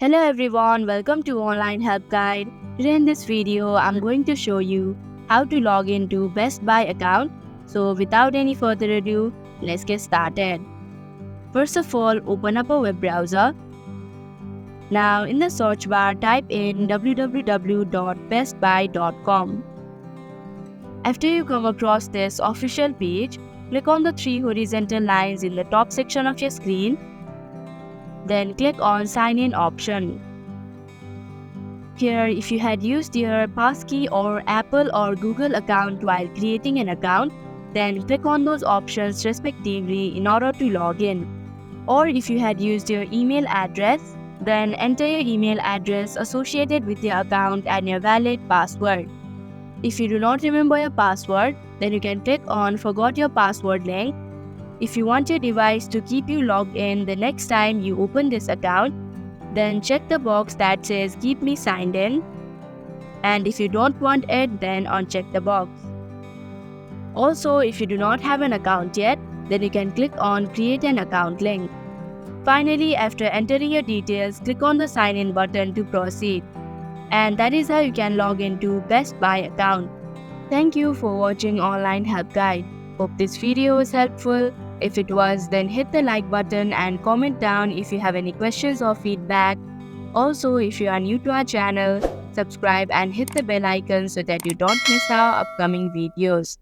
Hello everyone, welcome to Online Help Guide. Today in this video, I'm going to show you how to log into Best Buy account. So without any further ado, let's get started. First of all, open up a web browser. Now in the search bar, type in www.bestbuy.com. After you come across this official page, click on the three horizontal lines in the top section of your screen. Then click on Sign In option. Here, if you had used your passkey or Apple or Google account while creating an account, then click on those options respectively in order to log in. Or if you had used your email address, then enter your email address associated with your account and your valid password. If you do not remember your password, then you can click on Forgot Your Password link. If you want your device to keep you logged in the next time you open this account, then check the box that says Keep Me Signed In. And if you don't want it, then uncheck the box. Also, if you do not have an account yet, then you can click on Create an Account link. Finally, after entering your details, click on the Sign In button to proceed. And that is how you can log into Best Buy account. Thank you for watching Online Help Guide. Hope this video was helpful. If it was, then hit the like button and comment down if you have any questions or feedback. Also, if you are new to our channel, subscribe and hit the bell icon so that you don't miss our upcoming videos.